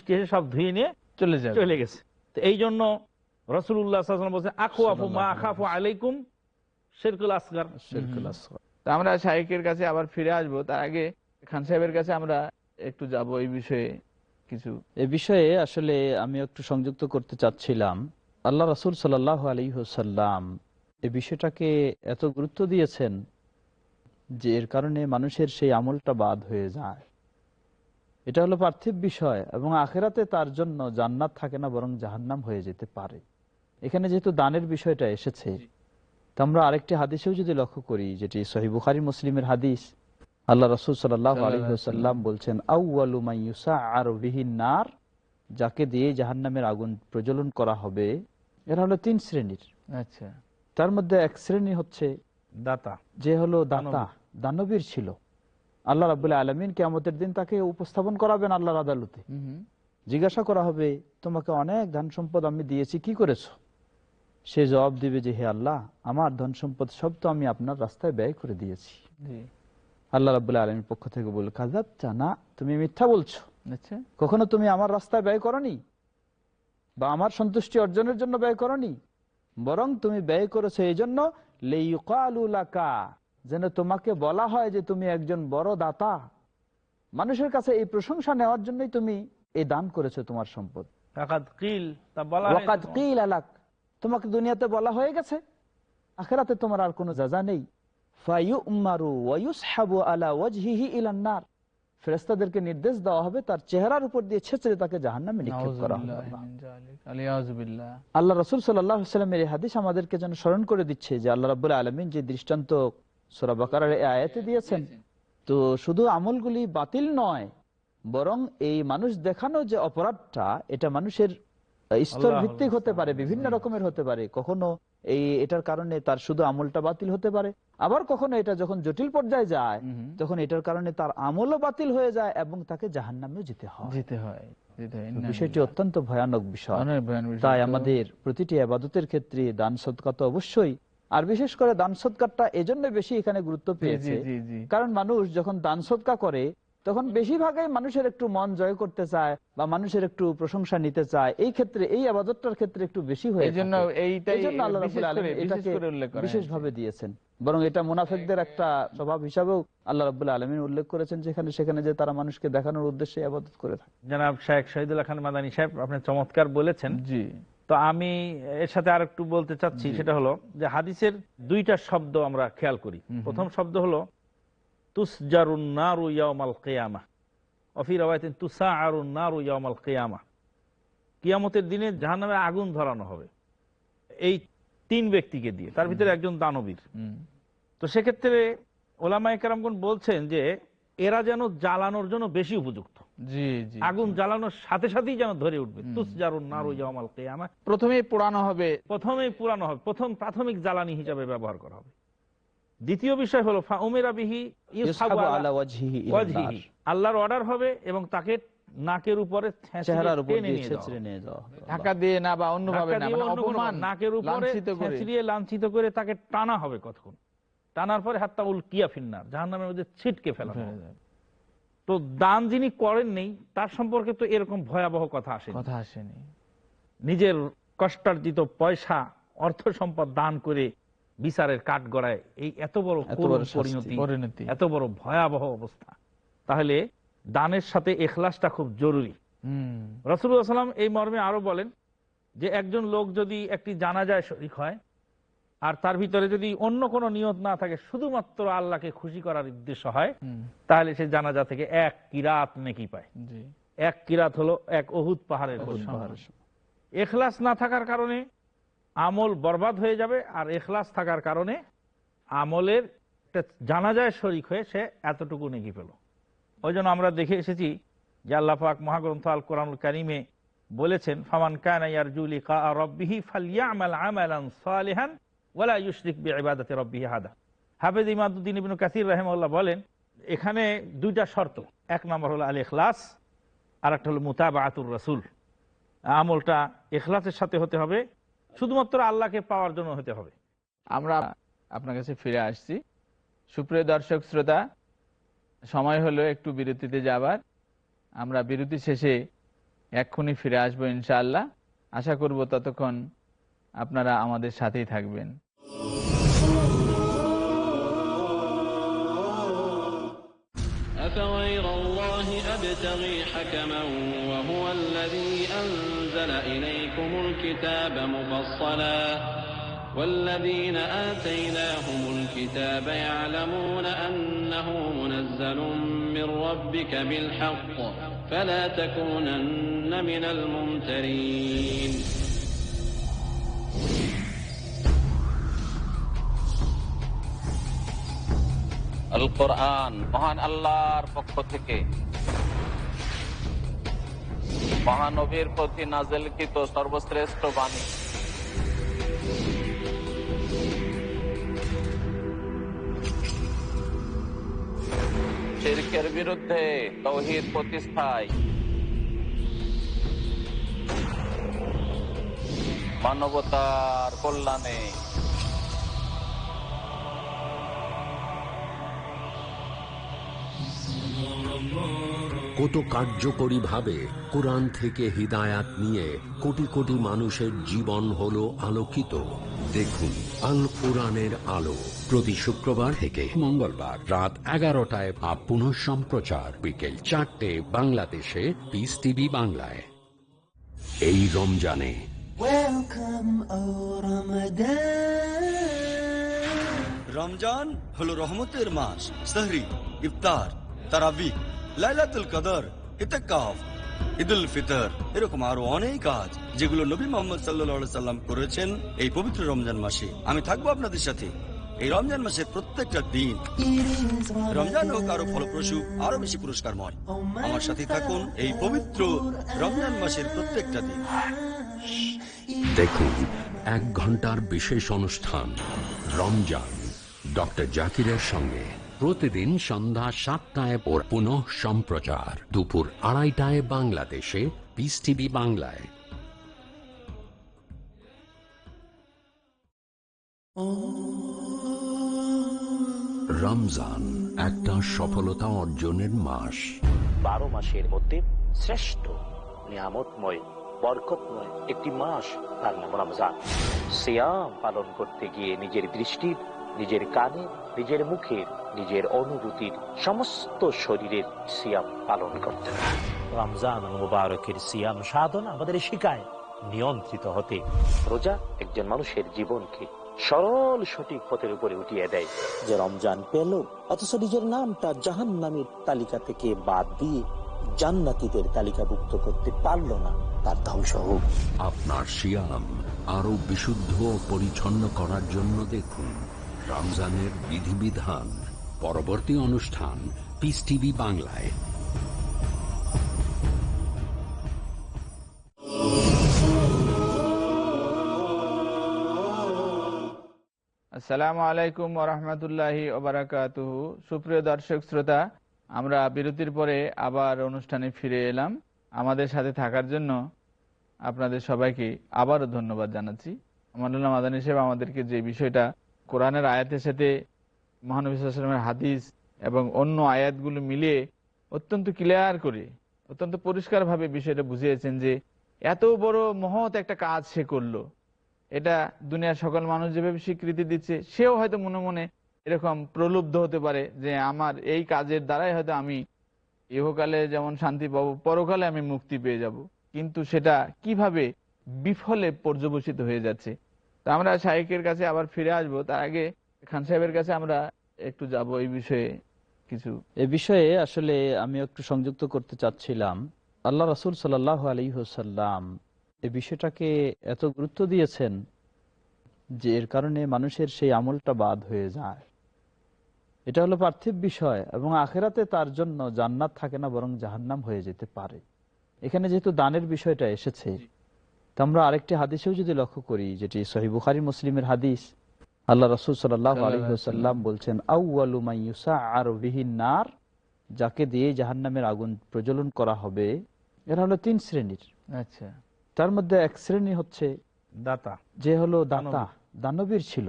বৃষ্টি এসে সব ধুয়ে নিয়ে চলে গেছে। তো এই জন্য রাসূলুল্লাহ সাল্লাল্লাহু আলাইহি ওয়াসাল্লাম বলেছেন আখওয়াফু মা আখাফু আলাইকুম শিরকুল আসগার। তা আমরা শাইখের কাছে আবার ফিরে আসবো, তার আগে খান সাহেবের কাছে আমরা একটু যাব এই বিষয়ে কিছু। এই বিষয়ে আসলে আমি একটু সংযুক্ত করতে চাচ্ছিলাম। আল্লাহ রাসূল সাল্লাল্লাহু আলাইহি ওয়াসাল্লাম এই বিষয়টাকে এত গুরুত্ব দিয়েছেন যে এর কারণে মানুষের সেই আমলটা বাদ হয়ে যায়। এটা হলো পার্থিব বিষয়, এবং আখেরাতে তার জন্য জান্নাত থাকে না, বরং জাহান্নাম হয়ে যেতে পারে। এখানে যেহেতু দানের বিষয়টা এসেছে, তো আমরা আরেকটি হাদিসেও যদি লক্ষ্য করি, যেটি সহিহ বুখারী মুসলিমের হাদিস, আল্লাহ রাসূল সাল্লাল্লাহু আলাইহি ওয়াসাল্লাম বলছেন আউয়ালু মান ইউসাআরু বিহিন নার, যাকে দিয়ে জাহান্নামের আগুন প্রজ্বলন করা হবে, এরা হলো 3 শ্রেণীর। আচ্ছা, তার মধ্যে এক শ্রেণী হচ্ছে দাতা, যে হলো দাতা, দানবীর ছিল। আল্লাহ রাব্বুল আলামিন কিয়ামতের দিন তাকে উপস্থাপন করাবেন আল্লাহর আদালতে। জিজ্ঞাসা করা হবে, তোমাকে অনেক ধন সম্পদ আমি দিয়েছি, কি করেছো? সে জবাব দিবে যে, হে আল্লাহ, আমার ধন সম্পদ সব তো আমি আপনার রাস্তায় ব্যয় করে দিয়েছি। আল্লাহ রাব্বুল আলামিনের পক্ষ থেকে বলে, কাযাবতা, না, তুমি মিথ্যা বলছো। কখনো তুমি আমার রাস্তায় ব্যয় করনি, বা আমার সন্তুষ্টি অর্জনের জন্য ব্যয় করনি, বরং তুমি ব্যয় করেছো এই জন্য লিইয়ুকালু লাকা, যেন তোমাকে বলা হয় যে তুমি একজন বড় দাতা। মানুষের কাছে এই প্রশংসা নেওয়ার জন্যই তুমি এই দান করেছো তোমার সম্পদ। ওয়াকাদ কিল লাক, তোমাকে দুনিয়াতে বলা হয়ে গেছে, আখিরাতে তোমার আর কোনো যাজা নেই। ফায়ুমারু ওয়া ইউসহাবু আলা ওয়াজহিহি ইলান নার, ফেরেশতাদেরকে নির্দেশ দেওয়া হবে তার চেহারার উপর দিয়ে ছেঁচড়ে তাকে জাহান্নামে নিক্ষেপ করা হবে। আল্লাহ রাসূল সাল্লাল্লাহু আলাইহি ওয়াসাল্লামের এই হাদিস আমাদেরকে যেন স্মরণ করে দিচ্ছে যে আল্লাহ রাব্বুল আলামিন যে দৃষ্টান্ত সূরা বাকারার এই আয়াতে দিয়েছেন, তো শুধু আমলগুলি বাতিল নয়, বরং এই মানুষ দেখানো যে অপরাধটা, এটা মানুষের স্তর ভিত্তিক হতে পারে, বিভিন্ন রকমের হতে পারে। কখনো এটার কারণে তার শুধু আমলটা বাতিল হতে পারে, আবার কখনো এটা যখন জটিল পর্যায়ে যায় তখন এটার কারণে তার আমলও বাতিল হয়ে যায় এবং তাকে জাহান্নামেও যেতে হয়। বিষয়টি অত্যন্ত ভয়ানক বিষয়। তাই আমাদের প্রতিটি ইবাদতের ক্ষেত্রে দান সদকা তো অবশ্যই, আর বিশেষ করে দান সদকাটা এজন্য বেশি এখানে গুরুত্ব পেয়েছে, কারণ মানুষ যখন দান সদকা করে তখন বেশিরভাগই মানুষের একটু মন জয় করতে চায় বা মানুষের একটু প্রশংসা নিতে চায়। এই ক্ষেত্রে এই ইবাদতটার ক্ষেত্রে একটু বেশি হয়ে থাকে, এইজন্য আল্লাহ রাব্বুল আলামিন এটাকে বিশেষভাবে দিয়েছেন। বরং এটা মুনাফিকদের একটা স্বভাব হিসাবেও আল্লাহ রাব্বুল আলামিন উল্লেখ করেছেন, যেখানে সেখানে যে তারা মানুষকে দেখানোর উদ্দেশ্যে ইবাদত করে থাকে। জনাব শেখ শহীদুল্লাহ খান মাদানী সাহেব, আপনি চমৎকার বলেছেন। জি, তো আমি এর সাথে আর একটু বলতে চাচ্ছি, সেটা হলো যে হাদিসের 2টা শব্দ আমরা খেয়াল করি। প্রথম শব্দ হলো তুসজারুন নারু ইয়াউমাল কিয়ামাহ, ওয়া ফি রাওয়ায়াতিন তুসাআরুন নারু ইয়াউমাল কিয়ামাহ, কিয়ামতের দিনে জাহান্নামে আগুন ধরানো হবে এই 3 ব্যক্তিকে দিয়ে, তার ভিতরে একজন দানবীর। তো সেক্ষেত্রে ওলামায়ে কেরামগণ বলছেন যে এরা যেন জ্বালানোর জন্য বেশি উপযুক্ত, আগুন জ্বালানোর সাথে সাথেই যেন ধরে উঠবে। তুসজারুন নারু ইয়াউমাল কিয়ামাহ, প্রথমেই পোড়ানো হবে, প্রথম প্রাথমিক জ্বালানি হিসেবে ব্যবহার করা হবে। দ্বিতীয় বিষয় হলো ফাউমিরা বিহি ইউসহাবু আলা ওয়াজহিহি, আল্লাহর অর্ডার হবে এবং তাকে নাকের উপরে চেহারার উপর দিয়ে ছেঁচড়ে নিয়ে যাওয়া হবে, ঢাকা দিয়ে না বা অন্যভাবে না, মানে অপমান, নাকের উপরে ছেঁচড়িয়ে লাঞ্ছিত করে তাকে টানা হবে কতক্ষণ, টানার পরে হাত্তা উলকিয়া ফিন্নার, জাহান্নামের মধ্যে ছিটকে ফেলা হবে। তো দান যিনি করেননি তার সম্পর্কে তো এরকম ভয়াবহ কথা আসেনি। নিজের কষ্টার্জিত পয়সা, অর্থ সম্পদ দান করে বিচারের কাঠ গড়ায়, এই এত বড় পরিণতি, এত বড় ভয়াবহ অবস্থা। তাহলে দানের সাথে ইখলাসটা খুব জরুরি। রাসূলুল্লাহ সাল্লাল্লাহু আলাইহি ওয়াসাল্লাম এই মর্মে আরো বলেন যে একজন লোক যদি একটি জানাজায় শরীক হয় আর তার ভিতরে যদি অন্য কোনো নিয়ত না থাকে, শুধুমাত্র আল্লাহকে খুশি করার উদ্দেশ্য হয়, তাহলে সে জানাজা থেকে 1 কিরাত নেকি পায়। 1 কিরাত হলো 1 উহুদ পাহাড়ের সমান। ইখলাস না থাকার কারণে আমল বরবাদ হয়ে যাবে, আর ইখলাস থাকার কারণে আমলের জানাজায় শরীক হয়ে সে এতটুকু নেকি পেল। ওই জন্য আমরা দেখে এসেছি যে আল্লাহ পাক মহাগ্রন্থ আল কোরআনুল কারীমে বলেছেন, ফামান কানা ইয়ারজু লিকা রাব্বিহি ফালইয়ামাল আমালান সালিহান ওয়ালা ইউশরিক বিইবাদাতি রাব্বিহি আহাদা। হাফেজ ইমাদউদ্দিন ইবনে কাসির রাহিমাহুল্লাহ বলেন, এখানে 2টা শর্ত, 1 নম্বর হলো আল ইখলাস, আর একটা হলো মুতাবাআতুর রাসূল। আমলটা ইখলাসের সাথে হতে হবে, শুধুমাত্র আল্লাহকে পাওয়ার জন্য হতে হবে। আমরা আপনার কাছে ফিরে আসছি। সুপ্রিয় দর্শক শ্রোতা, সময় হলো একটু বিরতিতে যাবার। আমরা বিরতি শেষে এক্ষুনি ফিরে আসবো ইনশাআল্লাহ। আশা করব ততক্ষণ আপনারা আমাদের সাথেই থাকবেন। أفغير الله أبتغي حكما وهو الذي أنزل إليكم الكتاب مفصلا والذين آتيناهم الكتاب يعلمون أنه منزل من ربك بالحق فلا تكونن من الممترين আল কোরআন মহান আল্লাহর পক্ষ থেকে মহানবীর প্রতি নাযিলকৃত সর্বশ্রেষ্ঠ বাণী। শিরকের বিরুদ্ধে তাওহীদ প্রতিষ্ঠায়, মানবতার কল্যাণে। কত কার্যকরী ভাবে কোরআন থেকে হিদায়াত নিয়ে কোটি কোটি মানুষের জীবন হলো আলোকিত। দেখুন আল কোরআনের আলো প্রতি শুক্রবার থেকে মঙ্গলবার রাত 11টায়, পুনঃ সম্প্রচার বিকেল 4টে বাংলাদেশে পিস টিভি বাংলায়। এই রমজানে রমজান হলো রহমতের মাস। সেহরি, ইফতার, তারাবি, লাইলাতুল কদর, ইতিকাফ, ঈদুল ফিতর, এরকম আরো অনেক কাজ যেগুলো নবী মুহাম্মদ সাল্লাল্লাহু আলাইহি সাল্লাম করেছেন এই পবিত্র রমজান মাসে। আমি থাকবো আপনাদের সাথে এই রমজান মাসের প্রত্যেকটা দিন। রমজান হোক আরো ফলপ্রসূ, আরো বেশি পুরস্কারময়। আমার সাথে থাকুন এই পবিত্র রমজান মাসের প্রত্যেকটা দিন। দেখুন 1 ঘন্টার বিশেষ অনুষ্ঠান রমজান ডক্টর জাকিরের সঙ্গে প্রতিদিন সন্ধ্যা 7টায় ও পুনঃ সম্প্রচার দুপুর 2:30টায় বাংলাদেশে পিস টিভি বাংলায়। রমজান একটা সফলতা অর্জনের মাস। 12 মাসের মধ্যে শ্রেষ্ঠ নিয়ামতময় বরকতময় একটি মাস, তার নাম রমজান। সিয়াম পালন করতে গিয়ে নিজের দৃষ্টির, নিজের কানের, নিজের মুখের, নিজের অনুভূতির, সমস্ত শরীরের সিয়াম পালন করতে হবে। রমজান মুবারকের সিয়াম সাধনা আমাদের শেখায় নিয়ন্ত্রিত হতে। রোজা একজন মানুষের জীবনকে সরল সঠিক পথের উপরে উঠিয়ে দেয়। যে রমজান পেল অথচ নিজের নামটা জাহান্নামীর তালিকা থেকে বাদ দিয়ে জান্নাতীদের তালিকাভুক্ত করতে পারল না, তার ধ্বংস হোক। আপনার সিয়াম আরো বিশুদ্ধ ও পরিচ্ছন্ন করার জন্য দেখুন রমজানের বিধিবিধান। পরবর্তী অনুষ্ঠান পিস টিভি বাংলায়। আসসালামু আলাইকুম ওয়া রাহমাতুল্লাহি ওয়া বারাকাতুহু। সুপ্রিয় দর্শক শ্রোতা, আমরা বিরতির পরে আবার অনুষ্ঠানে ফিরে এলাম। আমাদের সাথে থাকার জন্য আপনাদের সবাইকে আবারও ধন্যবাদ জানাচ্ছি। আমানুল্লাহ মাদানী সাহেব আমাদেরকে যে বিষয়টা কোরআনের আয়াতের সাথে মহানবী সাল্লাল্লাহু আলাইহি ওয়াসাল্লামের হাদিস এবং অন্য আয়াতগুলো মিলিয়ে অত্যন্ত ক্লিয়ার করে, অত্যন্ত পরিষ্কারভাবে বিষয়টা বুঝিয়েছেন যে এত বড় মহৎ একটা কাজ সে করলো, এটা দুনিয়ার সকল মানুষ যেভাবে স্বীকৃতি দিচ্ছে, সেও হয়তো মনে মনে এরকম প্রলুব্ধ হতে পারে যে আমার এই কাজের দ্বারাই হয়তো আমি ইহকালে যেমন শান্তি পাবো, পরকালে আমি মুক্তি পেয়ে যাব। কিন্তু সেটা কিভাবে বিফলে পর্যবসিত হয়ে যাচ্ছে। তা আমরা শাইখের কাছে আবার ফিরে আসবো, তার আগে খান সাহেবের কাছে আমরা একটু যাব এই বিষয়ে কিছু। এ বিষয়ে আসলে আমি একটু সংযুক্ত করতে চাচ্ছিলাম। আল্লাহ রাসূল সাল্লাল্লাহু আলাইহি ওয়াসাল্লাম এই বিষয়টাকে এত গুরুত্ব দিয়েছেন যে এর কারণে মানুষের সেই আমলটা বাদ হয়ে যায়। এটা হলো পার্থিব বিষয়, এবং আখেরাতে তার জন্য জান্নাত থাকে না, বরং জাহান্নাম হয়ে যেতে পারে। এখানে যেহেতু দানের বিষয়টা এসেছে, তো আমরা আরেকটি হাদিসেও যদি লক্ষ্য করি, যেটি সহিহ বুখারী মুসলিমের হাদিস, আল্লাহ রাসূল সাল্লাল্লাহু আলাইহি ওয়াসাল্লাম বলছেন, আউয়ালু মান ইউসাআরু বিহিন নার, যাকে দিয়ে জাহান্নামের আগুন প্রজ্বলন করা হবে, এরা হলো 3 শ্রেণীর। আচ্ছা, তার মধ্যে এক শ্রেণী হচ্ছে দাতা, যে হলো দাতা, দানবীর ছিল।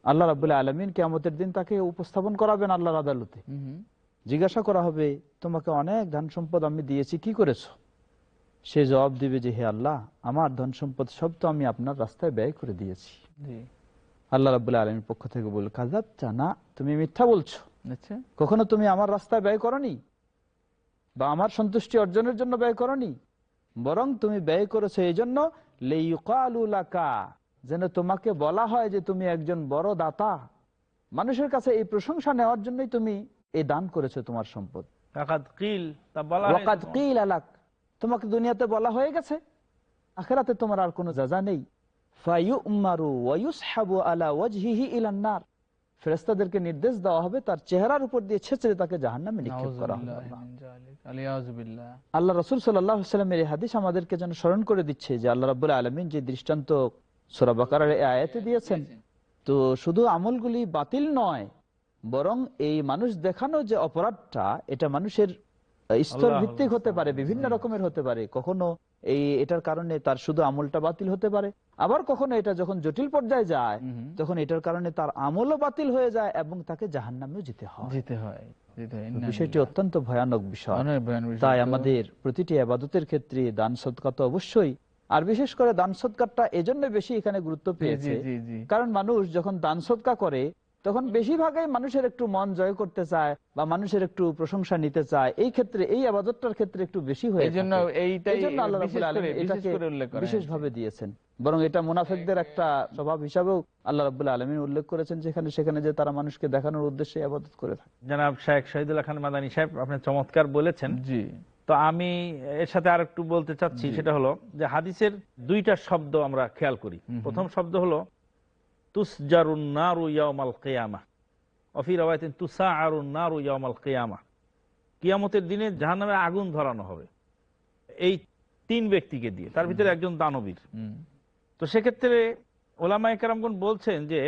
আল্লাহ রাব্বুল আলামিন কিয়ামতের দিন তাকে উপস্থাপন করাবেন আল্লাহর আদালতে। জিজ্ঞাসা করা হবে, তোমাকে অনেক ধন সম্পদ আমি দিয়েছি, কি করেছো? সে জবাব দিবে যে হে আল্লাহ, আমার ধন সম্পদ সব তো আমি আপনার রাস্তায় ব্যয় করে দিয়েছি। আল্লাহ রাব্বুল আলামিনের পক্ষ থেকে বলল, কাযাবতা, না, তুমি মিথ্যা বলছো। কখনো তুমি আমার রাস্তায় ব্যয় করনি বা আমার সন্তুষ্টি অর্জনের জন্য ব্যয় করনি, বরং তুমি ব্যয় করেছো এই জন্য লিইয়ুকালু লাকা, যেন তোমাকে বলা হয় যে তুমি একজন বড় দাতা। মানুষের কাছে এই প্রশংসা নেওয়ার জন্যই তুমি এই দান করেছো তোমার সম্পদ। ওয়াকাদ কিল লাক, তোমাকে দুনিয়াতে বলা হয়ে গেছে, আখিরাতে তোমার আর কোনো যাজা নেই। ফায়ুমারু ওয়া ইউসহাবু আলা ওয়াজহিহি ইলান নার, ফেরেশতাদেরকে নির্দেশ দেওয়া হবে তার চেহারার উপর দিয়ে ছেঁচড়ে তাকে জাহান্নামে নিক্ষেপ করা হবে। আল্লাহ রাসূল সাল্লাল্লাহু আলাইহি ওয়াসাল্লামের এই হাদিস আমাদেরকে যেন স্মরণ করে দিচ্ছে যে আল্লাহ রাব্বুল আলামিন যে দৃষ্টান্ত সূরা বাকারার এই আয়াতে দিয়েছেন, তো শুধু আমলগুলি বাতিল নয়, বরং এই মানুষ দেখানো যে অপরাধটা, এটা মানুষের স্তর ভিত্তিক হতে পারে, বিভিন্ন রকমের হতে পারে। কখনো এটার কারণে তার শুধু আমলটা বাতিল হতে পারে, আবার কখনো এটা যখন জটিল পর্যায়ে যায় তখন এটার কারণে তার আমলও বাতিল হয়ে যায় এবং তাকে জাহান্নামেও যেতে হয়। বিষয়টি অত্যন্ত ভয়ানক বিষয়। তাই আমাদের প্রতিটি ইবাদতের ক্ষেত্রে দান সদকা তো অবশ্যই, আর বিশেষ করে দান সদকাটা এজন্য বেশি এখানে গুরুত্ব পেয়েছে কারণ মানুষ যখন দান সদকা করে তখন বেশিরভাগই মানুষের একটু মন জয় করতে চায় বা মানুষের একটু প্রশংসা নিতে চায়। এই ক্ষেত্রে এই ইবাদতটার ক্ষেত্রে একটু বেশি হয়ে যায়, এইজন্য আল্লাহ রাব্বুল আলামিন এটাকে বিশেষভাবে দিয়েছেন। বরং এটা মুনাফিকদের একটা স্বভাব হিসাবেও আল্লাহ রাব্বুল আলামিন উল্লেখ করেছেন, যেখানে সেখানে যে তারা মানুষকে দেখানোর উদ্দেশ্যে ইবাদত করে থাকে। জনাব শেখ শহীদুল্লাহ খান মাদানী সাহেব, আপনি চমৎকার বলেছেন। জি, তো আমি এর সাথে আর একটু বলতে চাচ্ছি, সেটা হলো যে হাদিসের দুইটা শব্দ আমরা খেয়াল করি। প্রথম শব্দ হলো তুসজারুন নারু ইয়াউমাল কিয়ামাহ, ওয়া ফি রাওয়ায়াতিন তুসাআরুন নারু ইয়াউমাল কিয়ামাহ, কিয়ামতের দিনে জাহান্নামে আগুন ধরানো হবে এই তিন ব্যক্তিকে দিয়ে, তার ভিতরে একজন দানবীর। তো সেক্ষেত্রে ওলামায়ে কেরামগণ বলছেন যে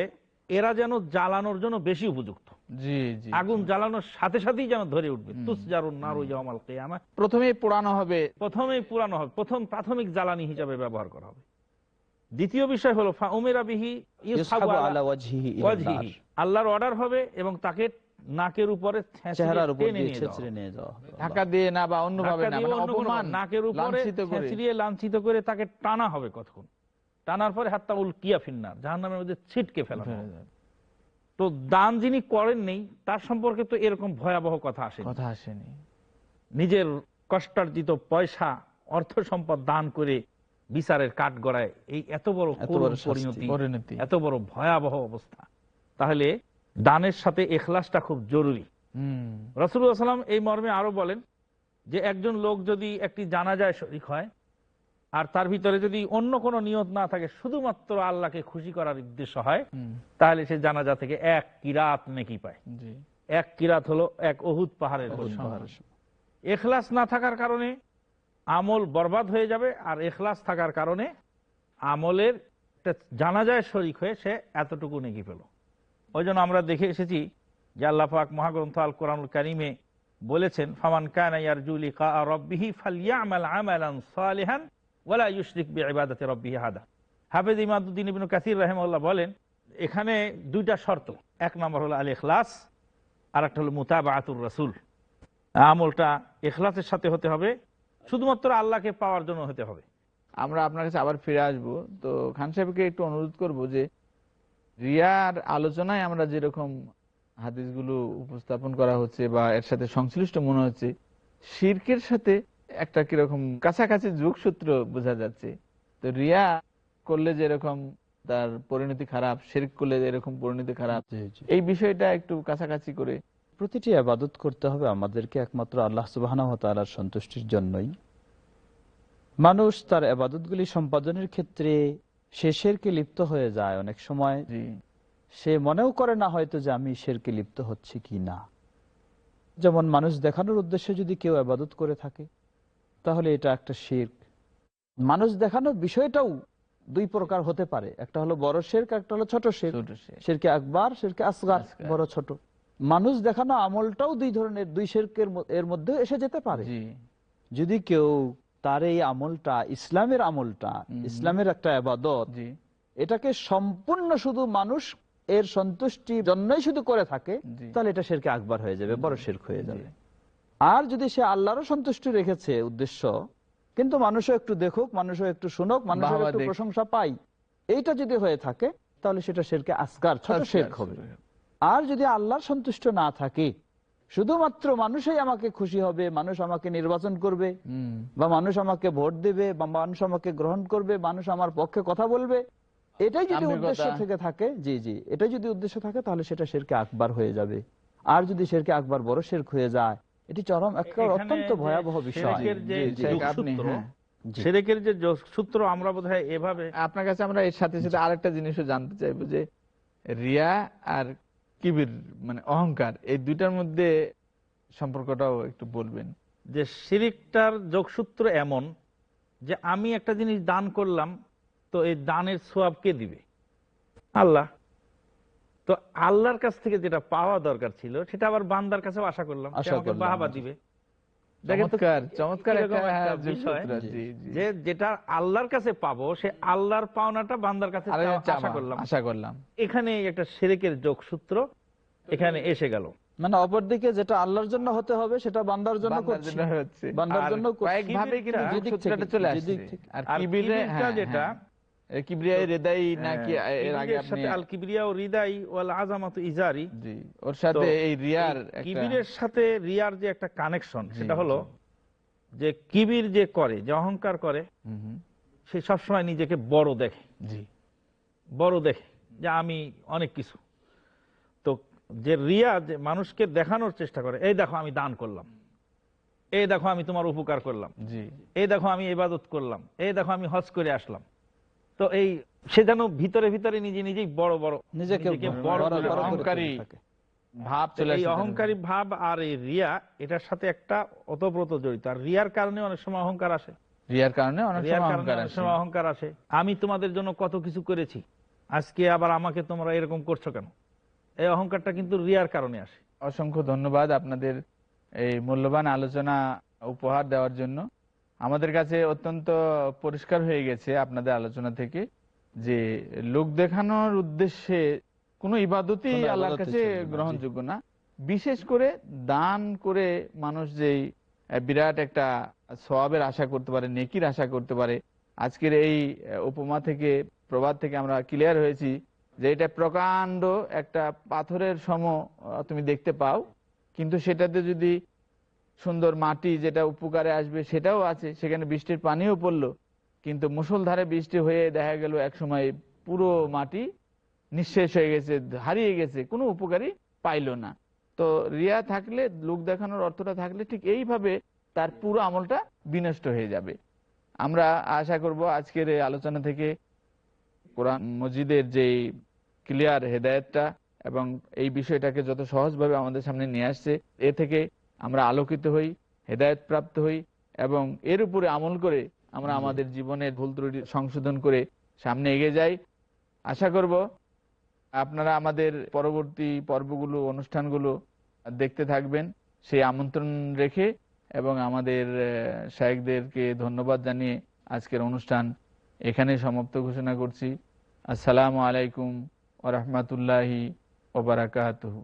এরা যেন জ্বালানোর জন্য বেশি উপযুক্ত, আগুন জ্বালানোর সাথে সাথেই যেন ধরে উঠবে। তুসজারুন নারু ইয়াউমাল কিয়ামাহ, প্রথমেই পোড়ানো হবে, প্রথম প্রাথমিক জ্বালানি হিসাবে ব্যবহার করা হবে। দ্বিতীয় বিষয় হলো ফাউমিরা বিহি ইউসহাবু আলা ওয়াজহিহি, আল্লাহর অর্ডার হবে এবং তাকে নাকের উপরে চেহারার উপর দিয়ে ছেঁচড়ে নিয়ে যাওয়া হবে, ধাক্কা দিয়ে না বা অন্যভাবে না, মানে অপমান, নাকের উপরে ছেঁচড়িয়ে লাঞ্ছিত করে তাকে টানা হবে কতক্ষণ, টানার পরে হাত্তা উলকিয়া ফিন্নার, জাহান্নামের মধ্যে ছিটকে ফেলা হবে। তো দান যিনি করেন নেই তার সম্পর্কে তো এরকম ভয়াবহ কথা আসেনি। নিজের কষ্টার্জিত পয়সা অর্থ সম্পদ দান করে বিচারের কাঠ গড়ায়, এই এত বড় পরিণতি, এত বড় ভয়াবহ অবস্থা। তাহলে দানের সাথে ইখলাসটা খুব জরুরি। রাসূলুল্লাহ সাল্লাল্লাহু আলাইহি ওয়াসাল্লাম এই মর্মে আরো বলেন যে একজন লোক যদি একটি জানাজায় শরীক হয় আর তার ভিতরে যদি অন্য কোনো নিয়ত না থাকে, শুধুমাত্র আল্লাহকে খুশি করার উদ্দেশ্য হয়, তাহলে সে জানাজা থেকে এক কিরাত নেকি পায়। এক কিরাত হলো এক উহুদ পাহাড়ের সমান। ইখলাস না থাকার কারণে আমল বরবাদ হয়ে যাবে, আর ইখলাস থাকার কারণে আমলের জানাজায় শরীক হয়ে সে এতটুকু নেকি পেল। ওই জন্য আমরা দেখে এসেছি যে আল্লাহ পাক মহাগ্রন্থ আল কোরআনুল কারীমে বলেছেন, ফামান কানা ইয়ারজু লিকা রাব্বিহি ফালইয়ামাল আমালান সালিহান ওয়ালা ইউশরিক বিইবাদাতি রাব্বিহি আহাদা। হাফেজ ইমাদউদ্দিন ইবনে কাসির রাহিমাহুল্লাহ বলেন, এখানে দুইটা শর্ত, এক নম্বর হলো আল ইখলাস, আর একটা হলো মুতাবাআতুর রাসূল। আমলটা ইখলাসের সাথে হতে হবে, শুধুমাত্র আল্লাহকে পাওয়ার জন্য হতে হবে। আমরা আপনার কাছে আবার ফিরে আসবো। তো খান সাহেবকে একটু অনুরোধ করবো যে রিয়ার আলোচনায় আমরা যেরকম হাদিসগুলো উপস্থাপন করা হচ্ছে বা এর সাথে সংশ্লিষ্ট মনে হচ্ছে, শিরকের সাথে একটা কিরকম কাছাকাছি যোগসূত্র বোঝা যাচ্ছে। তো রিয়া করলে যেরকম তার পরিণতি খারাপ, শিরক করলে এরকম পরিণতি খারাপ, এই বিষয়টা একটু কাছাকাছি করে। প্রতিটি ইবাদত করতে হবে আমাদেরকে একমাত্র আল্লাহ সুবহানাহু ওয়া তাআলার সন্তুষ্টির জন্যই। মানুষ তার ইবাদতগুলি সম্পাদনের ক্ষেত্রে সে শিরকে লিপ্ত হয়ে যায়, অনেক সময় সে মনেও করে না হয়তো যে আমি শিরকে লিপ্ত হচ্ছি কি না। যেমন মানুষ দেখানোর উদ্দেশ্যে যদি কেউ ইবাদত করে থাকে তাহলে এটা একটা শিরক। মানুষ দেখানোর বিষয়টাও দুই প্রকার হতে পারে, একটা হলো বড় শিরক, একটা হলো ছোট শিরক। শিরকে আকবার, শিরকে আসগার, বড় ছোট। মানুষ দেখানো আমলটাও দুই ধরনের, দুই শিরকের এর মধ্যে এসে যেতে পারে। যদি কেউ তার এই আমলটা ইসলামের আমলটা, ইসলামের একটা ইবাদত, এটাকে সম্পূর্ণ শুধু মানুষ এর সন্তুষ্টির জন্যই শুধু করে থাকে, তাহলে এটা শিরকে আকবার হয়ে যাবে, বড় শিরক হয়ে যাবে। আর যদি সে আল্লাহরও সন্তুষ্টি রেখেছে উদ্দেশ্য, কিন্তু মানুষও একটু দেখুক, মানুষও একটু শুনুক, মানুষের একটু প্রশংসা পাই, এইটা যদি হয়ে থাকে তাহলে সেটা শিরকে আসগার, ছোট শিরক হবে। আর যদি আল্লাহর সন্তুষ্ট না থাকে, শুধুমাত্র মানুষই আমাকে খুশি হবে, মানুষ আমাকে নির্বাচন করবে, বা মানুষ আমাকে ভোট দেবে, বা মানুষ আমাকে গ্রহণ করবে, মানুষ আমার পক্ষে কথা বলবে, এটাই যদি উদ্দেশ্য থেকে থাকে, জি জি, এটাই যদি উদ্দেশ্য থাকে, তাহলে সেটা শিরকে আকবার হয়ে যাবে। আর যদি শিরকে আকবার বড় শিরক হয়ে যায়, এটি চরম একটা অত্যন্ত ভয়াবহ বিষয়। শিরকের যে সূত্র আমরা বোধহয় এভাবে, আপনার কাছে আমরা এর সাথে সাথে আরেকটা জিনিসও জানতে চাইবো যে রিয়া আর কিবির মানে অহংকার, এই দুইটার মধ্যে সম্পর্কটাও একটু বলবেন। যে শিরকটার যোগসূত্র এমন যে আমি একটা জিনিস দান করলাম, তো এই দানের সওয়াব কে দিবে? আল্লাহ। তো আল্লাহর কাছ থেকে যেটা পাওয়া দরকার ছিল সেটা আবার বান্দার কাছেও আশা করলাম বাহাবা দিবে। যে যেটা আল্লাহর কাছে পাবো, সে আল্লাহর পাওনাটা বান্দার কাছে আশা করলাম। এখানে একটা শিরকের যোগসূত্র এখানে এসে গেল। মানে অপরদিকে যেটা আল্লাহর জন্য হতে হবে সেটা বান্দার জন্য করছি, বান্দার জন্য কয়েকভাবে কিন্তু যোগসূত্রটা চলে আসছে। আর কিবরিয়া যেটা কিবরিয়া হৃদয় নাকি এর আগে আপনি আল কিবরিয়া ও হৃদয় ওয়াল আযামাতু ইজারি, জি, ওর সাথে এই রিয়ার কিবিরের সাথে রিয়ার যে একটা কানেকশন, সেটা হলো যে কিবির যে করে, যে অহংকার করে, সে সবসময় নিজেকে বড় দেখে, জি, বড় দেখে যে আমি অনেক কিছু। তো যে রিয়া, যে মানুষকে দেখানোর চেষ্টা করে, এই দেখো আমি দান করলাম, এই দেখো আমি তোমার উপকার করলাম, জি, এই দেখো আমি ইবাদত করলাম, এই দেখো আমি হজ করে আসলাম। তো এই সে যেন ভিতরে ভিতরে নিজে নিজেই বড় বড় নিজেকে বড় অহংকারী ভাব চলে আসে। এই অহংকারী ভাব আর এই রিয়া, এটার সাথে একটা ওতপ্রোত জড়িত। আর রিয়ার কারণে অনেক সময় অহংকার আসে, রিয়ার কারণে অনেক সময় অহংকার আসে। আমি তোমাদের জন্য কত কিছু করেছি, আজকে আবার আমাকে তোমরা এরকম করছো কেন? এই অহংকারটা কিন্তু রিয়ার কারণে আসে। অসংখ্য ধন্যবাদ আপনাদের এই মূল্যবান আলোচনা উপহার দেওয়ার জন্য। আমাদের কাছে অত্যন্ত পরিষ্কার হয়ে গেছে আপনাদের আলোচনা থেকে যে লোক দেখানোর উদ্দেশ্যে কোনো ইবাদতই আল্লাহর কাছে গ্রহণযোগ্য না। বিশেষ করে দান করে মানুষ যেই বিরাট একটা সওয়াবের আশা করতে পারে, নেকির আশা করতে পারে, আজকের এই উপমা থেকে, প্রবাদ থেকে আমরা ক্লিয়ার হয়েছি যে এটা প্রকাণ্ড একটা পাথরের সম তুমি দেখতে পাও, কিন্তু সেটাতে যদি সুন্দর মাটি যেটা উপকারে আসবে সেটাও আছে, সেখানে বৃষ্টির পানিও পড়লো, কিন্তু মুষলধারে বৃষ্টি হয়ে দেখা গেল একসময় পুরো মাটি নিঃশেষ হয়ে গেছে, হারিয়ে গেছে, কোনো উপকারী পাইল না। তো রিয়া থাকলে, লোক দেখানোর অর্থটা থাকলে ঠিক এইভাবে তার পুরো আমলটা বিনষ্ট হয়ে যাবে। আমরা আশা করব আজকের এই আলোচনা থেকে কোরআন মজিদের যে ক্লিয়ার হেদায়েতটা এবং এই বিষয়টাকে যত সহজভাবে আমাদের সামনে নিয়ে আসছে, এ থেকে আমরা আলোকিত হই, হেদায়েত প্রাপ্ত হই এবং এর উপরে আমল করে আমরা আমাদের জীবনের ভুল ত্রুটি সংশোধন করে সামনে এগিয়ে যাই। আশা করব আপনারা আমাদের পরবর্তী পর্বগুলো, অনুষ্ঠানগুলো দেখতে থাকবেন সেই আমন্ত্রণ রেখে, এবং আমাদের শায়েখদেরকে ধন্যবাদ জানিয়ে আজকের অনুষ্ঠান এখানে সমাপ্ত ঘোষণা করছি। আসসালামু আলাইকুম ওয়া রাহমাতুল্লাহি ওয়া বারাকাতুহু।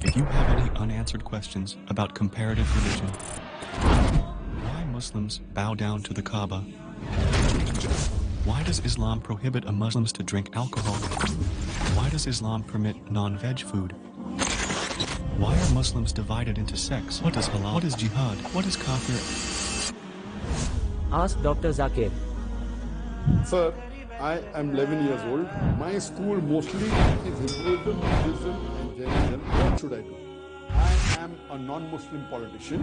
If you have any unanswered questions about comparative religion, why Muslims bow down to the Kaaba? Why does Islam prohibit Muslims to drink alcohol? Why does Islam permit non-veg food? Why are Muslims divided into sects? What is halal? What is jihad? What is kafir? Ask Dr. Zakir. Sir, I am 11 years old. My school mostly is Hinduism, Buddhism and Jainism. What should I do? I am a non-Muslim politician.